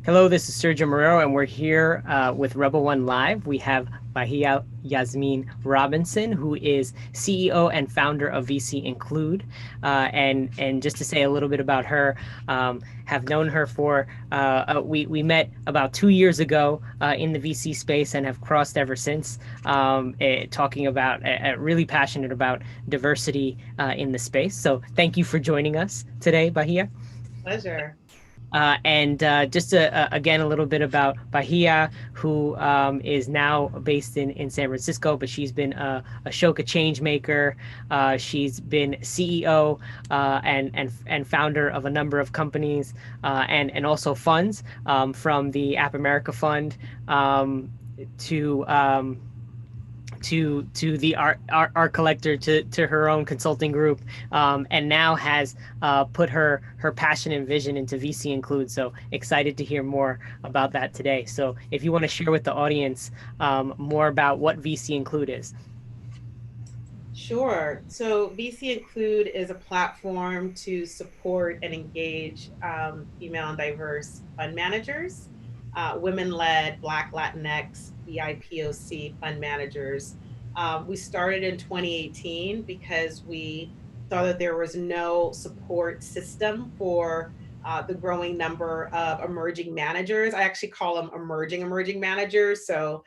Hello, this is Sergio Morero, and we're here with RBL1 Live. We have Bahiyah Yasmeen Robinson, who is CEO and founder of VC Include. And just to say a little bit about her, have known her for we met about 2 years ago in the VC space and have crossed ever since. Talking about really passionate about diversity in the space. So thank you for joining us today, Bahiyah. Pleasure. And just again, a little bit about Bahia, who is now based in San Francisco, but she's been a Ashoka change maker. She's been CEO and founder of a number of companies and also funds from the App America Fund to to the art collector to her own consulting group, and now has put her passion and vision into VC Include. So excited to hear more about that today. So if you want to share with the audience more about what VC Include is. Sure. So VC Include is a platform to support and engage female and diverse fund managers, women-led, Black, Latinx, BIPOC fund managers. We started in 2018 because we saw that there was no support system for the growing number of emerging managers. I actually call them emerging managers. So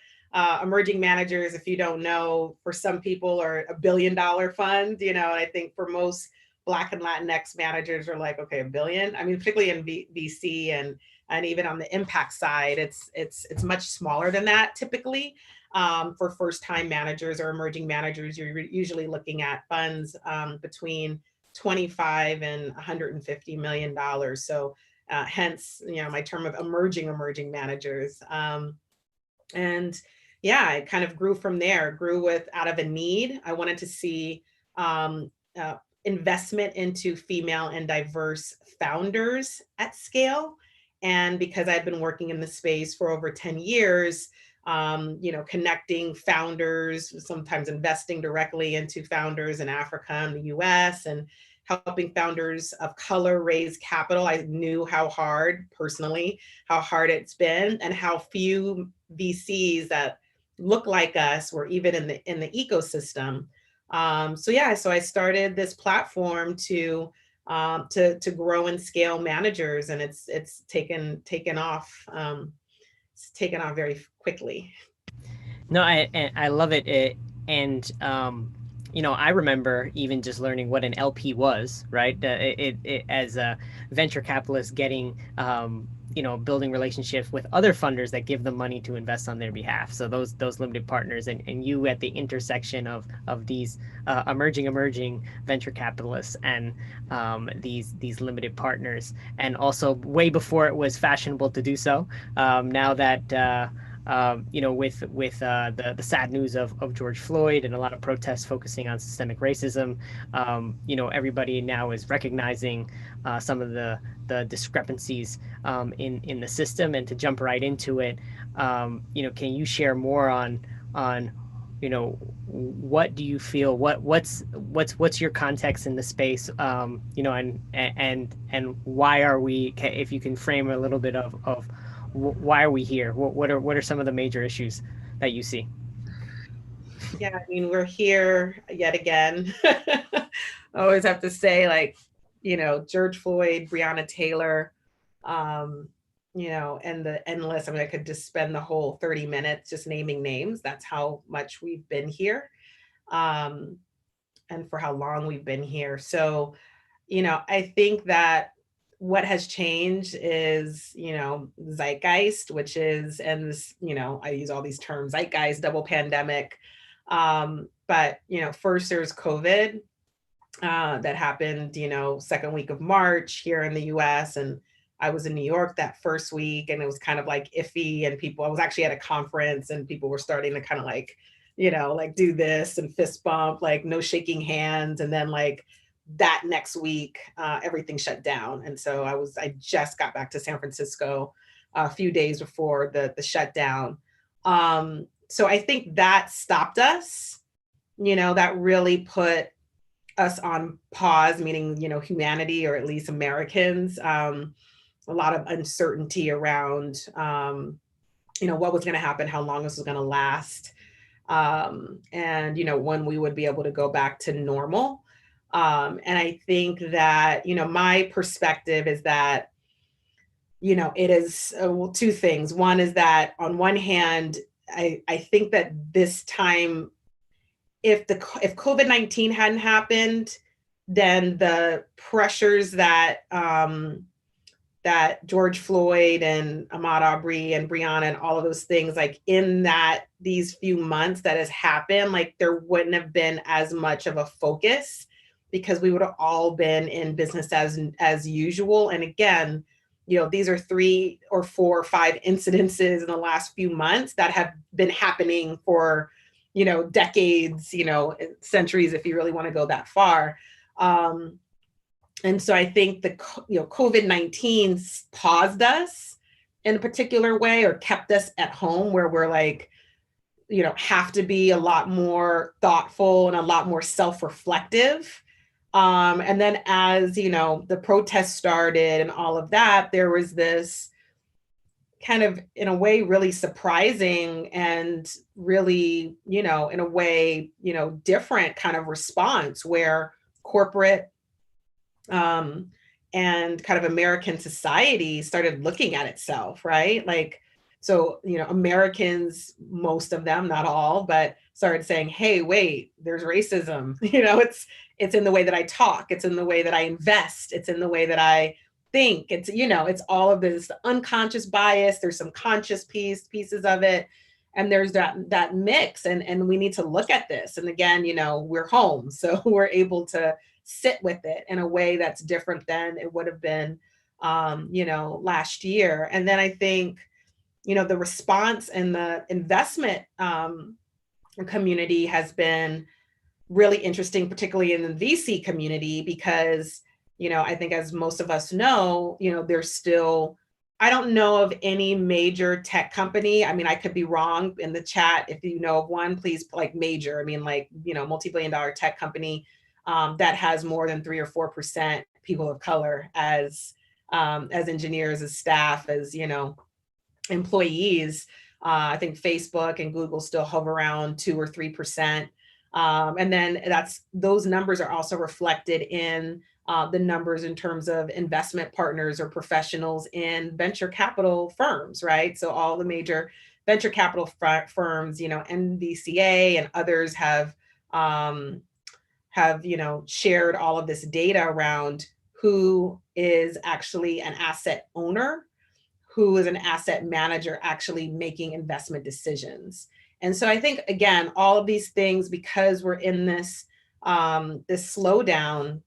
emerging managers, if you don't know, for some people are $1 billion fund, and I think for most Black and Latinx managers are like, okay, a billion. I mean, particularly in VC and even on the impact side, it's much smaller than that typically. For first time managers or emerging managers, you're usually looking at funds between 25 and $150 million. So hence, my term of emerging managers. And yeah, it kind of grew from there, grew with out of a need. I wanted to see um, investment into female and diverse founders at scale. And because I'd been working in the space for over 10 years, connecting founders, sometimes investing directly into founders in Africa and the US, and helping founders of color raise capital. I knew how hard, personally, how hard it's been and how few VCs that look like us were even in the ecosystem. So I started this platform to grow and scale managers, and it's taken off. It's taken off very quickly. No, I love it. I remember even just learning what an LP was, right? It as a venture capitalist getting, building relationships with other funders that give them money to invest on their behalf. So those limited partners, and you at the intersection of these emerging venture capitalists and these limited partners, and also way before it was fashionable to do so. Now that with the sad news of George Floyd and a lot of protests focusing on systemic racism, everybody now is recognizing some of the discrepancies in the system. And to jump right into it, can you share more on what do you feel, what's your context in the space, and why are we, if you can frame a little bit of why are we here? What are some of the major issues that you see? Yeah, I mean, we're here yet again. I always have to say, like, George Floyd, Breonna Taylor, um, and the endless. I mean, I could just spend the whole 30 minutes just naming names. That's how much we've been here, um, and for how long we've been here. So, I think that what has changed is, zeitgeist, which is, and this, I use all these terms, zeitgeist, double pandemic. But, first there's COVID that happened, second week of March here in the US. And I was in New York that first week, and it was kind of like iffy. And I was actually at a conference, and people were starting to kind of like, like do this and fist bump, like no shaking hands. And then like that next week, everything shut down. And so I just got back to San Francisco a few days before the shutdown. So I think that stopped us, that really put us on pause, meaning, humanity, or at least Americans. a lot of uncertainty around, what was going to happen, how long this was going to last, and when we would be able to go back to normal. And I think that my perspective is that it is well, two things. One is that on one hand, I think that this time, if COVID-19 hadn't happened, then the pressures that that George Floyd and Ahmaud Arbery and Breonna and all of those things, like in these few months that has happened, like there wouldn't have been as much of a focus, because we would have all been in business as usual. And again, these are 3 or 4 or 5 incidences in the last few months that have been happening for, decades, centuries, if you really want to go that far. And so I think the COVID-19 paused us in a particular way, or kept us at home, where we're like, have to be a lot more thoughtful and a lot more self-reflective. And then as, the protests started and all of that, there was this kind of, in a way, really surprising and really, in a way, different kind of response, where corporate and kind of American society started looking at itself, right? Like, so, Americans, most of them, not all, but started saying, hey, wait, there's racism. It's in the way that I talk. It's in the way that I invest. It's in the way that I think. It's all of this unconscious bias. There's some conscious pieces of it. And there's that mix. And we need to look at this. And again, we're home. So we're able to sit with it in a way that's different than it would have been, last year. And then I think, the response and the investment community has been really interesting, particularly in the VC community, because, I think, as most of us know, there's still, I don't know of any major tech company. I mean, I could be wrong. In the chat, if you know of one, please, like major, I mean, like, multi-billion-dollar tech company that has more than 3 or 4% people of color as engineers, as staff, as, employees. I think Facebook and Google still hover around 2 or 3%. And then those numbers are also reflected in the numbers in terms of investment partners or professionals in venture capital firms, right? So all the major venture capital firms, NVCA and others have shared all of this data around who is actually an asset owner, who is an asset manager actually making investment decisions. And so I think, again, all of these things, because we're in this slowdown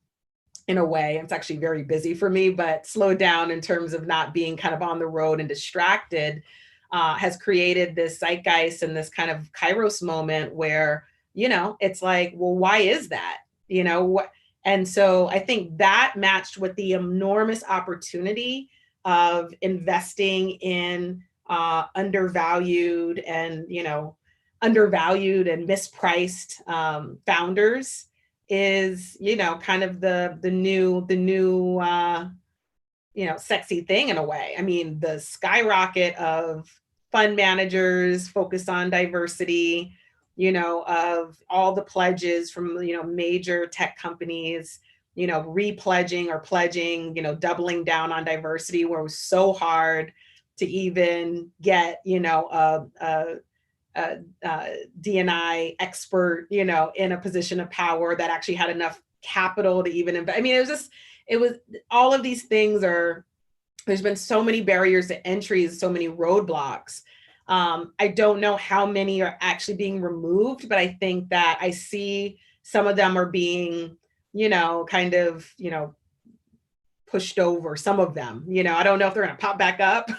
in a way, it's actually very busy for me, but slow down in terms of not being kind of on the road and distracted, has created this zeitgeist and this kind of Kairos moment where, it's like, well, why is that? And so I think that matched with the enormous opportunity of investing in undervalued and mispriced founders is, kind of the new sexy thing in a way. I mean, the skyrocket of fund managers focused on diversity, of all the pledges from, major tech companies, repledging or pledging, doubling down on diversity, where it was so hard to even get, a D&I expert, in a position of power that actually had enough capital to even invest. I mean, it was all of these things there's been so many barriers to entry, so many roadblocks. I don't know how many are actually being removed, but I think that I see some of them are being, kind of, pushed over, some of them, I don't know if they're going to pop back up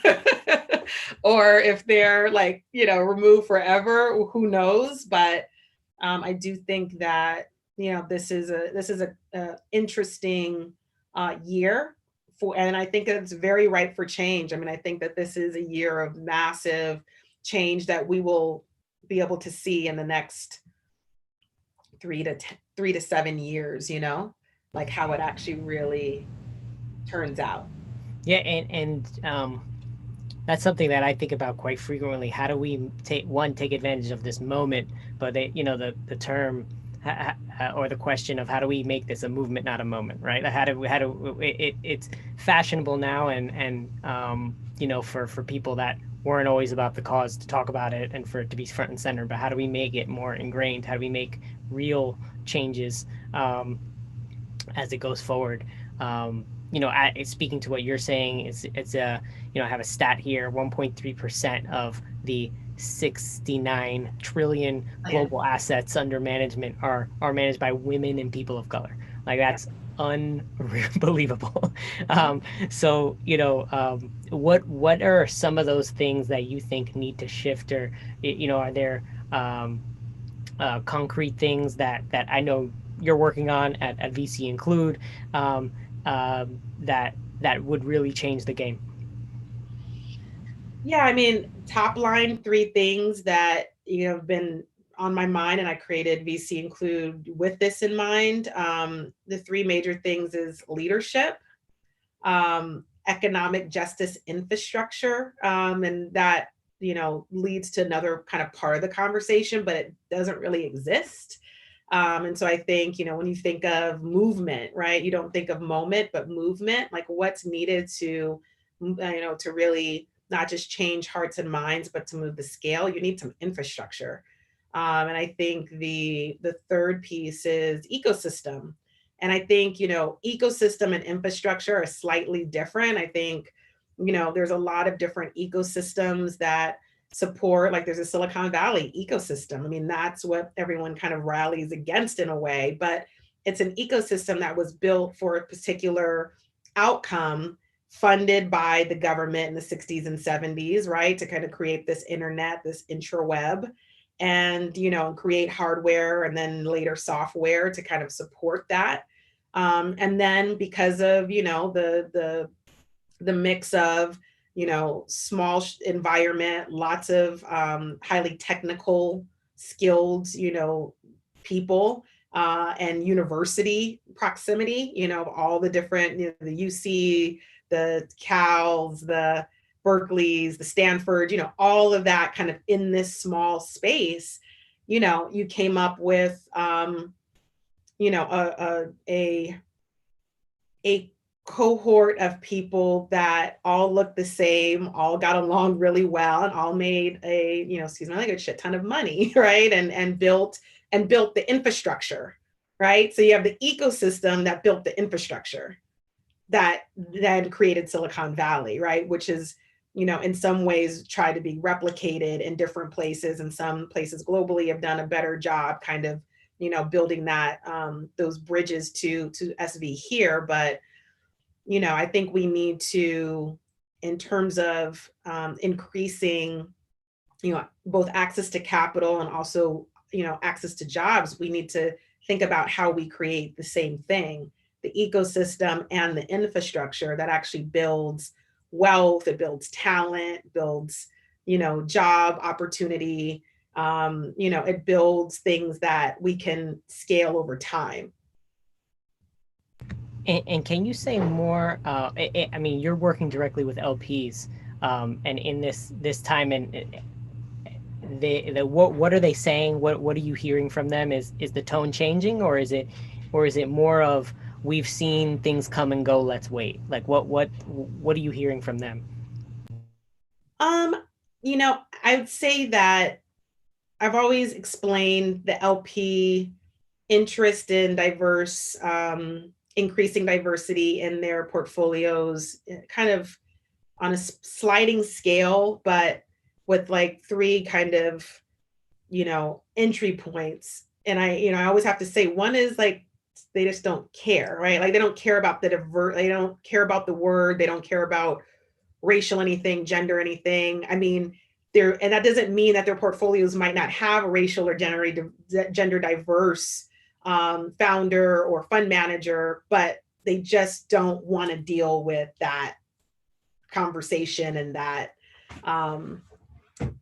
or if they're like, removed forever, who knows? But I do think that, this is a interesting year and I think it's very ripe for change. I mean, I think that this is a year of massive change that we will be able to see in the next 3 to 7 years, like how it actually really turns out. Yeah, and that's something that I think about quite frequently. How do we take advantage of this moment? But the term or the question of how do we make this a movement, not a moment, right? It's fashionable now, and for people that weren't always about the cause to talk about it and for it to be front and center. But how do we make it more ingrained? How do we make real changes? As it goes forward. Speaking to what you're saying, I have a stat here: 1.3% of the 69 trillion Oh, yeah. global assets under management are managed by women and people of color. Like Yeah. that's unbelievable. Mhm. What are some of those things that you think need to shift, or are there concrete things that I know you're working on at VC Include, um, that would really change the game? Yeah, I mean, top line three things that have been on my mind, and I created VC Include with this in mind. The three major things is leadership, economic justice infrastructure, and that leads to another kind of part of the conversation, but it doesn't really exist. And so I think, when you think of movement, right, you don't think of moment, but movement, like what's needed to, to really not just change hearts and minds, but to move the scale, you need some infrastructure. And I think the third piece is ecosystem. And I think, ecosystem and infrastructure are slightly different. I think, there's a lot of different ecosystems that support, like there's a Silicon Valley ecosystem. I mean, that's what everyone kind of rallies against in a way, but it's an ecosystem that was built for a particular outcome, funded by the government in the 60s and 70s, right? To kind of create this internet, this intraweb, and create hardware and then later software to kind of support that. And then because of the mix of small environment, lots of highly technical skilled people, and university proximity, all the different, the UC, the Cals, the Berkeley's, the Stanford, all of that kind of in this small space. You came up with a cohort of people that all looked the same, all got along really well, and all made excuse me, like a shit ton of money, right? And built the infrastructure, right? So you have the ecosystem that built the infrastructure that then created Silicon Valley, right? Which is, in some ways try to be replicated in different places, and some places globally have done a better job kind of, building that, those bridges to SV here. But I think we need to, in terms of increasing, both access to capital and also, access to jobs, we need to think about how we create the same thing, the ecosystem and the infrastructure that actually builds wealth, it builds talent, builds, job opportunity, it builds things that we can scale over time. And can you say more? I mean, you're working directly with LPs, and in this time, and what are they saying? What are you hearing from them? Is the tone changing, or is it more of we've seen things come and go? Let's wait. Like what are you hearing from them? Um, I would say that I've always explained the LP interest in increasing diversity in their portfolios, kind of on a sliding scale, but with like three kind of, entry points. And I always have to say one is like, they just don't care, right? Like they don't care about they don't care about the word, they don't care about racial anything, gender anything. I mean, and that doesn't mean that their portfolios might not have a racial or gender diverse founder or fund manager, but they just don't want to deal with that conversation and um,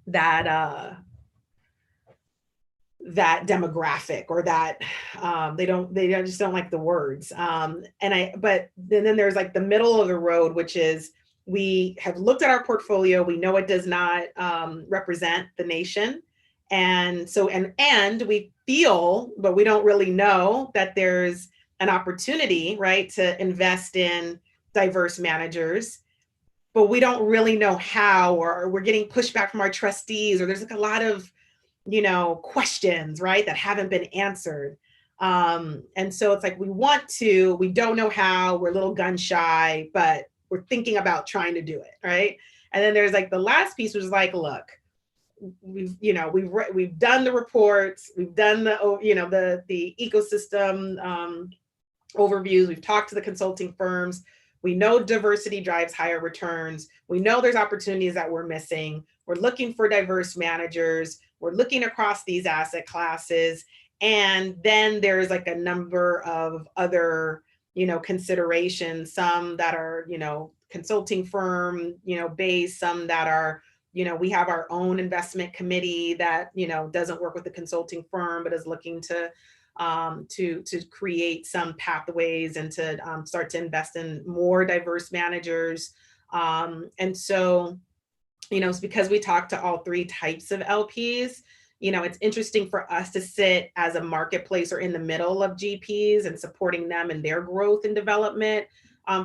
that that demographic, or that they just don't like the words. But then there's like the middle of the road, which is, we have looked at our portfolio, we know it does not represent the nation, and so and we feel, but we don't really know, that there's an opportunity, right, to invest in diverse managers, but we don't really know how, or we're getting pushback from our trustees, or there's like a lot of, questions, right, that haven't been answered. And so it's like, we don't know how, we're a little gun shy, but we're thinking about trying to do it, right? And then there's like the last piece, which is like, look, we've done the reports, we've done the ecosystem overviews, we've talked to the consulting firms, we know diversity drives higher returns, we know there's opportunities that we're missing, we're looking for diverse managers, we're looking across these asset classes, and then there's like a number of other considerations, some that are consulting firm based, some that are we have our own investment committee that doesn't work with the consulting firm, but is looking to create some pathways and to start to invest in more diverse managers. And so, it's because we talk to all three types of LPs. It's interesting for us to sit as a marketplace or in the middle of GPs and supporting them in their growth and development,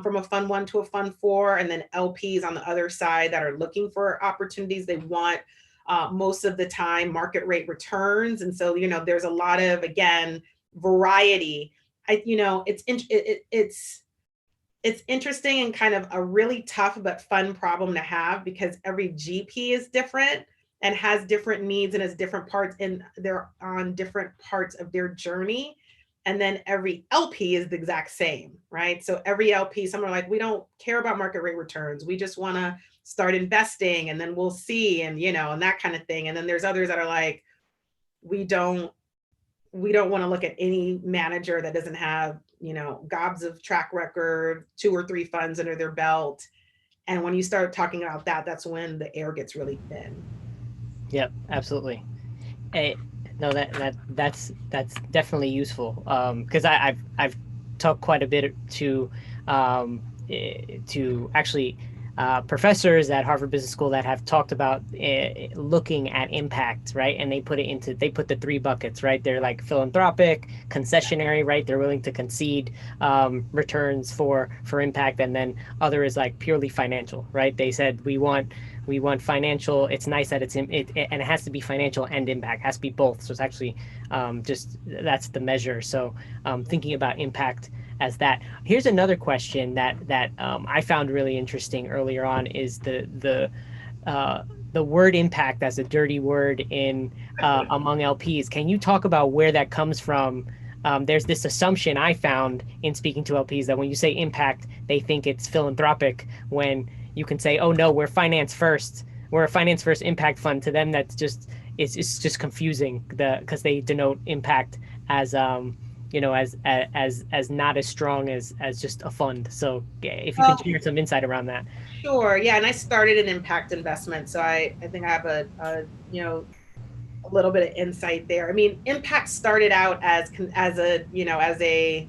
from a fund one to a fund four, and then LPs on the other side that are looking for opportunities. They want most of the time market rate returns. And so, there's a lot of, again, variety. It's interesting and kind of a really tough but fun problem to have, because every GP is different and has different needs and has different parts, and they're on different parts of their journey. And then every LP is the exact same, right? So every LP, some are like, we don't care about market rate returns, we just want to start investing and then we'll see, and and that kind of thing. And then there's others that are like, we don't want to look at any manager that doesn't have gobs of track record, 2 or 3 funds under their belt. And when you start talking about that, that's when the air gets really thin. Yep, absolutely. Eh, no, that's definitely useful, because I've talked quite a bit to actually professors at Harvard Business School that have talked about looking at impact, right? And they put the 3 buckets, right? They're like philanthropic, concessionary, right? They're willing to concede returns for impact, and then other is like purely financial, right? They said we want financial. It's nice that and it has to be financial and impact. It has to be both. So it's actually just that's the measure. So thinking about impact as that. Here's another question that I found really interesting earlier on, is the word impact as a dirty word in among LPs. Can you talk about where that comes from? There's this assumption I found in speaking to LPs that when you say impact, they think it's philanthropic, when you can say, oh no, we're finance first. We're a finance first impact fund. To them, that's just it's just confusing, because they denote impact as as not as strong as just a fund. So if you can Well, share some insight around that. sure. Yeah. And I started an impact investment. So I think I have a little bit of insight there. I mean, impact started out as a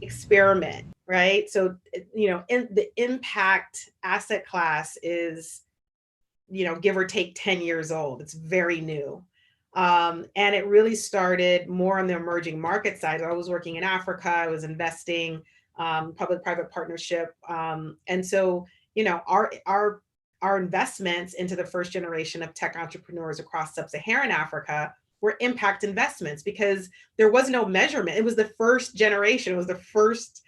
experiment, right? So, in the impact asset class is, give or take 10 years old. It's very new. And it really started more on the emerging market side. I was working in Africa, I was investing, public-private partnership. And so, our investments into the first generation of tech entrepreneurs across sub-Saharan Africa were impact investments, because there was no measurement. It was the first generation. It was the first,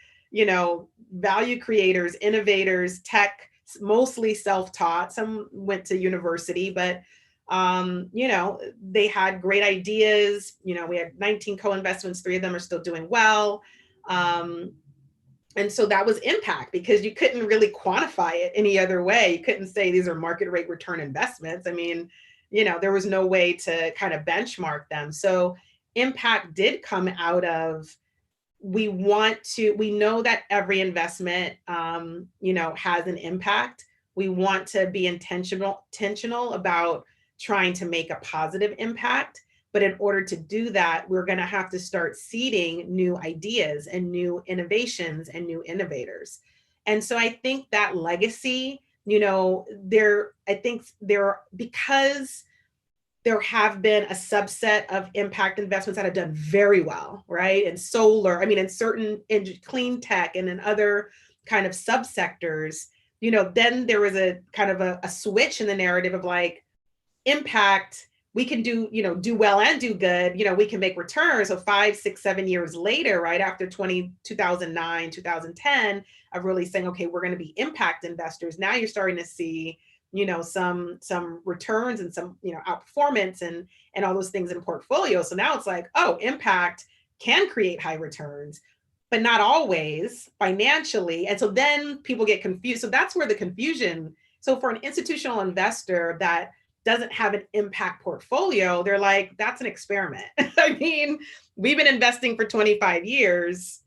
value creators, innovators, tech, mostly self-taught. Some went to university, but they had great ideas. We had 19 co-investments, 3 of them are still doing well. And so that was impact, because you couldn't really quantify it any other way. You couldn't say these are market rate return investments. I mean, there was no way to kind of benchmark them. So impact did come out of, we know that every investment, has an impact. We want to be intentional about trying to make a positive impact. But in order to do that, we're going to have to start seeding new ideas and new innovations and new innovators. And so I think that legacy, I think there, because there have been a subset of impact investments that have done very well, right? In solar, I mean, in certain, in clean tech and in other kind of subsectors, then there was a kind of a switch in the narrative of like, impact, we can do well and do good, we can make returns. So 5, 6, 7 years later, right after 2009, 2010, of really saying, okay, we're going to be impact investors. Now you're starting to see, some returns and some, outperformance and all those things in portfolio. So now it's like, oh, impact can create high returns, but not always financially. And so then people get confused. So that's where the confusion. So for an institutional investor that doesn't have an impact portfolio, they're like, that's an experiment. I mean, we've been investing for 25 years,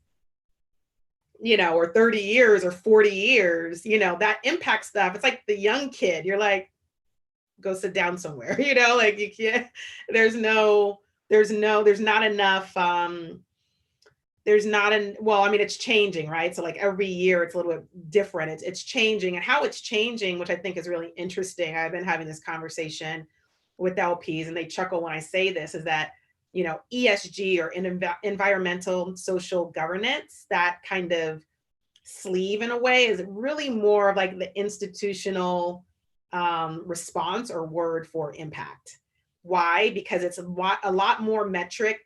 or 30 years or 40 years, that impact stuff. It's like the young kid. You're like, go sit down somewhere, like you can't, there's not enough, well, I mean, it's changing, right? So like every year it's a little bit different. It's changing, and how it's changing, which I think is really interesting. I've been having this conversation with LPs and they chuckle when I say this, is that, ESG, or environmental social governance, that kind of sleeve in a way is really more of like the institutional response or word for impact. Why? Because it's a lot more metric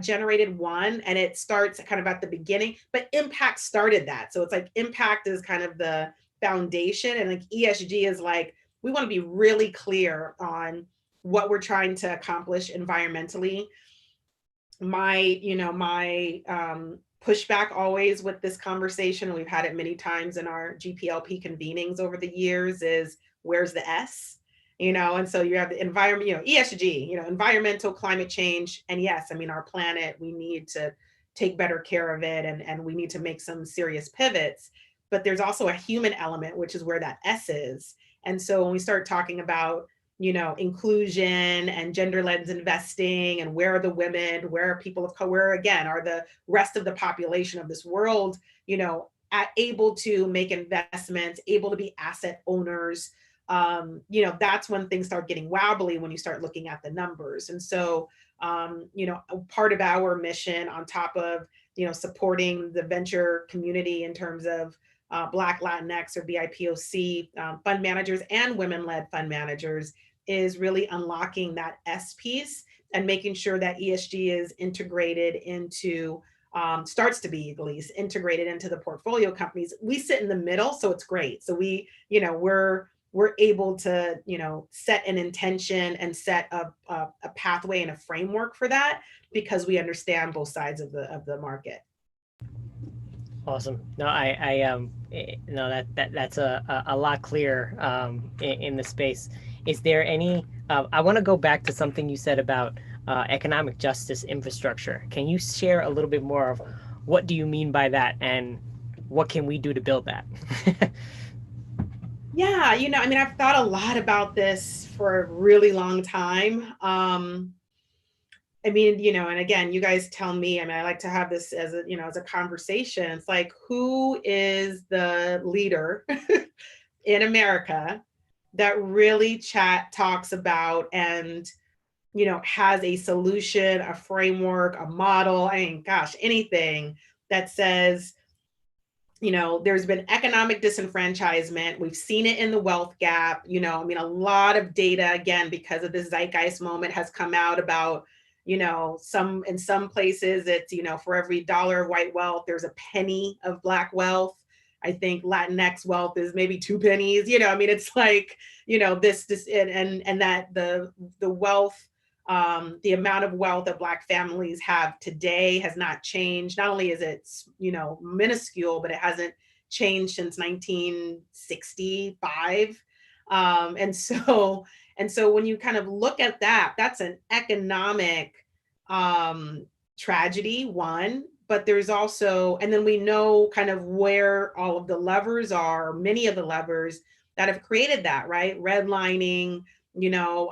generated, one, and it starts kind of at the beginning, but impact started that. So it's like impact is kind of the foundation, and like ESG is like, we want to be really clear on what we're trying to accomplish environmentally. My pushback always with this conversation, and we've had it many times in our GPLP convenings over the years, is where's the S? And so you have the environment, ESG, environmental, climate change. And yes, I mean, our planet, we need to take better care of it, and we need to make some serious pivots. But there's also a human element, which is where that S is. And so when we start talking about, inclusion and gender lens investing, and where are the women, where are people of color, where again are the rest of the population of this world, able to make investments, able to be asset owners, that's when things start getting wobbly, when you start looking at the numbers. And so, part of our mission, on top of, supporting the venture community in terms of Black, Latinx, or BIPOC fund managers and women-led fund managers, is really unlocking that S piece and making sure that ESG is integrated into, starts to be at least integrated into the portfolio companies. We sit in the middle, so it's great. So we're able to, set an intention and set a pathway and a framework for that, because we understand both sides of the market. Awesome. No, no, that's a lot clearer in the space. Is there any? I want to go back to something you said about economic justice infrastructure. Can you share a little bit more of what do you mean by that, and what can we do to build that? Yeah, I mean, I've thought a lot about this for a really long time. I mean, and again, you guys tell me, I mean, I like to have this as as a conversation. It's like, who is the leader in America that really talks about and, has a solution, a framework, a model, I mean, gosh, anything that says, there's been economic disenfranchisement. We've seen it in the wealth gap. I mean, a lot of data, again, because of this zeitgeist moment, has come out about, in some places it's, for every dollar of white wealth, there's a penny of Black wealth. I think Latinx wealth is maybe 2 pennies. I mean, it's like, this and that the wealth, the amount of wealth that Black families have today has not changed. Not only is it, minuscule, but it hasn't changed since 1965. And so when you kind of look at that, that's an economic tragedy, one. But there's also, and then we know kind of where all of the levers are, many of the levers that have created that, right? Redlining,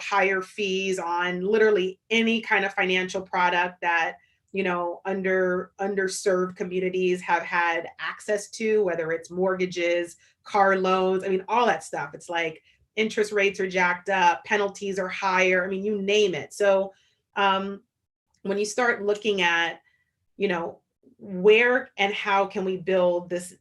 higher fees on literally any kind of financial product that underserved communities have had access to, whether it's mortgages, car loans. I mean, all that stuff. It's like interest rates are jacked up, penalties are higher. I mean, you name it. So um, when you start looking at, you know, where and how can we build this,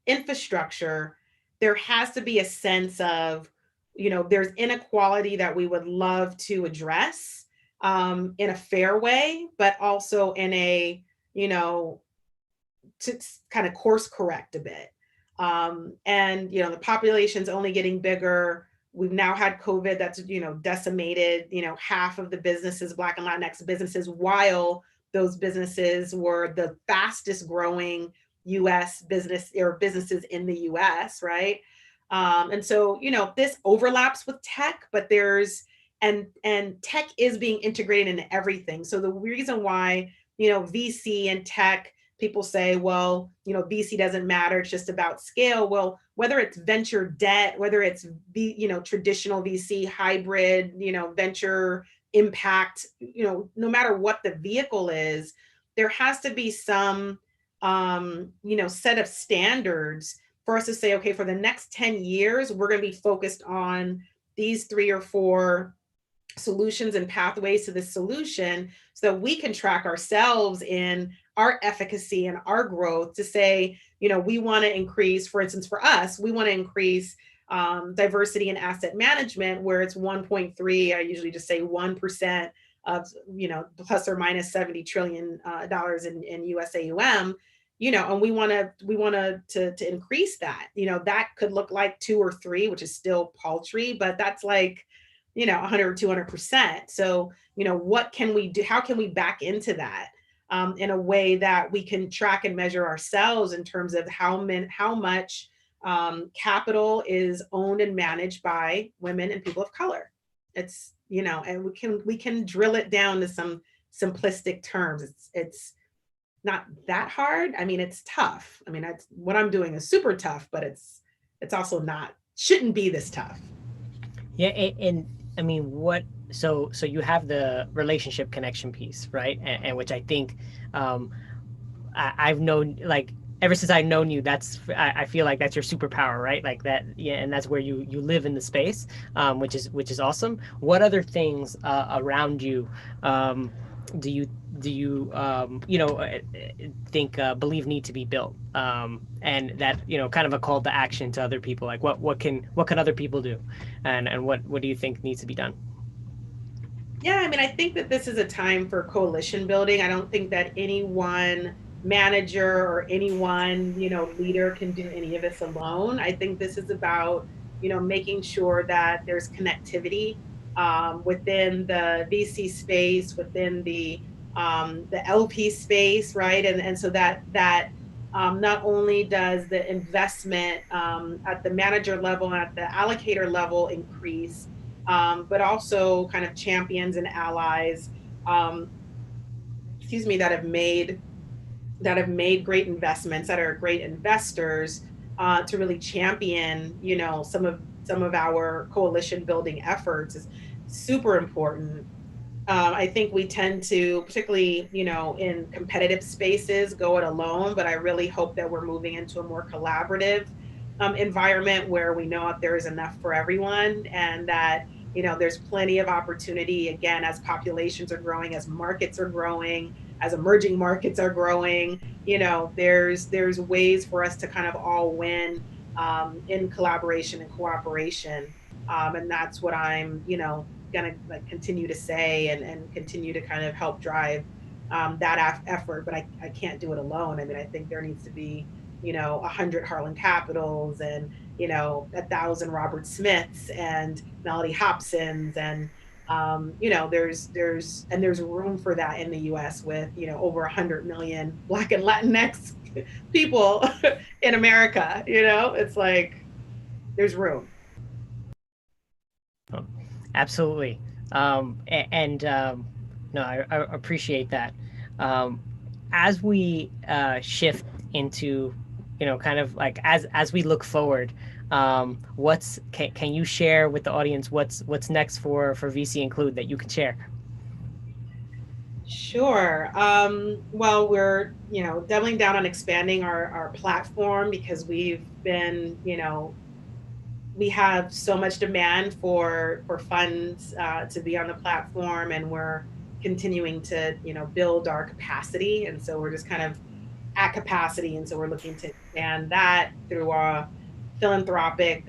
infrastructure, there has to be a sense of, there's inequality that we would love to address in a fair way, but also in a, you know, to kind of course correct a bit. And the population's only getting bigger. We've now had COVID that's decimated half of the businesses, Black and Latinx businesses, while those businesses were the fastest growing U.S. business or businesses in the U.S. Right, and so this overlaps with tech, but there's and tech is being integrated into everything. So the reason why VC and tech, people say, well, VC doesn't matter, it's just about scale. Well, whether it's venture debt, whether it's traditional VC, hybrid, venture impact, no matter what the vehicle is, there has to be some set of standards for us to say, okay, for the next 10 years, we're going to be focused on these 3 or 4 solutions and pathways to the solution, so that we can track ourselves in our efficacy and our growth to say, we want to increase, for instance, for us, we want to increase diversity in asset management, where it's 1.3, I usually just say 1% of, plus or minus $70 trillion in US AUM, and we want to increase that. That could look like 2 or 3, which is still paltry, but that's like 100 or 200%. So what can we do? How can we back into that in a way that we can track and measure ourselves in terms of how much capital is owned and managed by women and people of color? It's and we can drill it down to some simplistic terms. It's not that hard. I mean, it's tough. I mean, that's what I'm doing is super tough, but it's also not, shouldn't be this tough. Yeah, and I mean, so you have the relationship connection piece, right? And which I think um, I've known, like, ever since I've known you, I feel like that's your superpower, right? Like that, yeah, and that's where you live in the space, which is awesome. What other things around you um, do you think believe need to be built, and that kind of a call to action to other people, like what can other people do, and what do you think needs to be done? Yeah, I mean, I think that this is a time for coalition building. I don't think that any one manager or any one, leader can do any of this alone. I think this is about, making sure that there's connectivity within the VC space, within the LP space, right? And so that not only does the investment at the manager level and at the allocator level increase, but also kind of champions and allies, um, excuse me, that have made great investments, that are great investors, to really champion, some of our coalition building efforts is super important. I think we tend to, particularly, in competitive spaces, go it alone, but I really hope that we're moving into a more collaborative environment where we know that there is enough for everyone, and that, there's plenty of opportunity, again, as populations are growing, as markets are growing, as emerging markets are growing, there's ways for us to kind of all win in collaboration and cooperation. And that's what I'm, going to like continue to say, and continue to kind of help drive that effort. But I can't do it alone. I mean, I think there needs to be 100 Harlan Capitals, and 1,000 Robert Smiths and Melody Hobsons, and there's room for that in the U.S. with over 100 million Black and Latinx people in America. It's like there's room. Absolutely. And no, I appreciate that. Um, as we shift into kind of like as we look forward, what's can you share with the audience what's next for VC Include that you can share? Sure. Well, we're, doubling down on expanding our platform because we've been, we have so much demand for funds to be on the platform, and we're continuing to, build our capacity. And so we're just kind of at capacity. And so we're looking to expand that through our philanthropic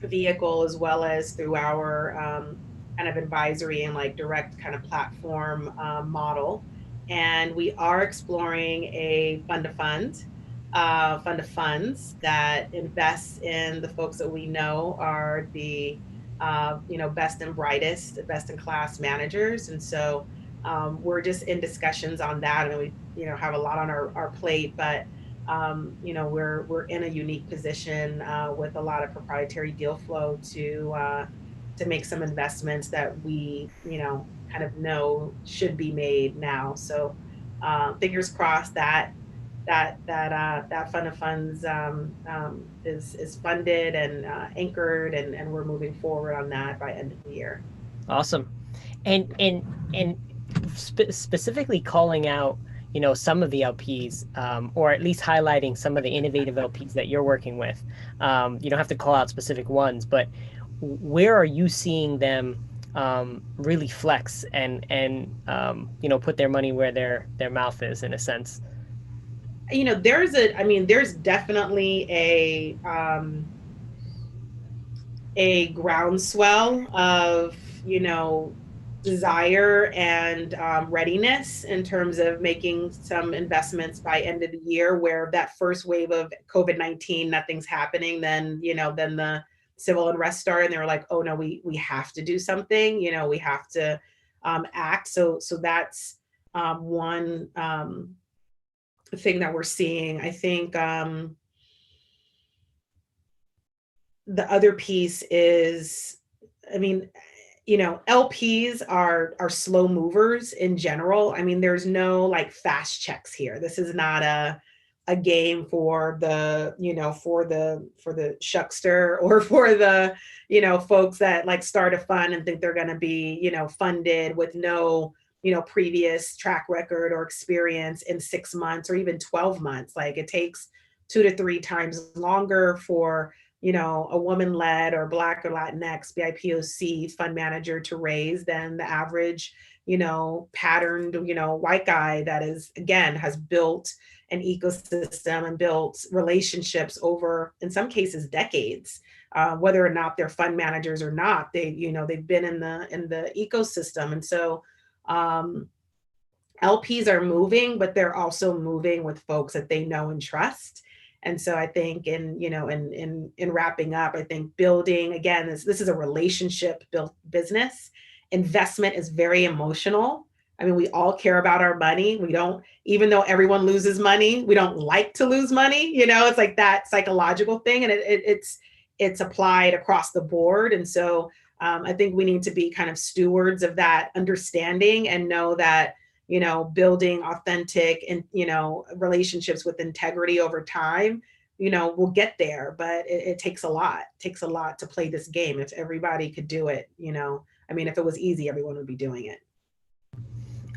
vehicle, as well as through our kind of advisory and like direct kind of platform model. And we are exploring a fund of funds that invests in the folks that we know are the best and brightest, best in class managers. And so we're just in discussions on that. I mean, we have a lot on our plate, but we're in a unique position with a lot of proprietary deal flow to make some investments that we kind of know should be made now. So fingers crossed that fund of funds is funded and anchored, and we're moving forward on that by end of the year. Awesome. And specifically calling out, some of the LPs, or at least highlighting some of the innovative LPs that you're working with. You don't have to call out specific ones, but where are you seeing them really flex and put their money where their mouth is, in a sense? There's definitely a groundswell of desire and readiness in terms of making some investments by end of the year, where that first wave of COVID-19, nothing's happening, then the civil unrest started, and they were like, oh no, we have to do something, we have to act. So that's one thing that we're seeing. I think the other piece is, I mean, LPs are slow movers in general. I mean, there's no like fast checks here. This is not a game for the shuckster, or for the folks that like start a fund and think they're going to be funded with no previous track record or experience in 6 months or even 12 months. Like, it takes 2 to 3 times longer for a woman led or Black or Latinx BIPOC fund manager to raise than the average, patterned, white guy that is, again, has built an ecosystem and built relationships over, in some cases, decades. Whether or not they're fund managers or not, they've been in the ecosystem. And so LPs are moving, but they're also moving with folks that they know and trust. And so I think in wrapping up, I think building, again, this is a relationship built business. Investment is very emotional. I mean, we all care about our money. We don't, even though everyone loses money, we don't like to lose money. It's like that psychological thing, and it's applied across the board. And so I think we need to be kind of stewards of that understanding and know that building authentic and, relationships with integrity over time, we'll get there, but it takes a lot. It takes a lot to play this game. If everybody could do it, I mean, if it was easy, everyone would be doing it.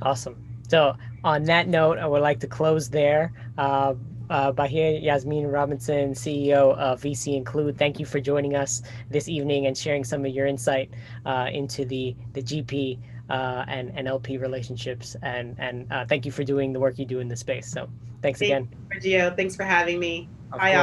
Awesome. So on that note, I would like to close there. Bahiyah Yasmeen Robinson, CEO of VC Include, thank you for joining us this evening and sharing some of your insight into the GP and LP relationships. And thank you for doing the work you do in the space. So thanks Thank again. you, Sergio. Thanks for having me. Of Bye, all. course.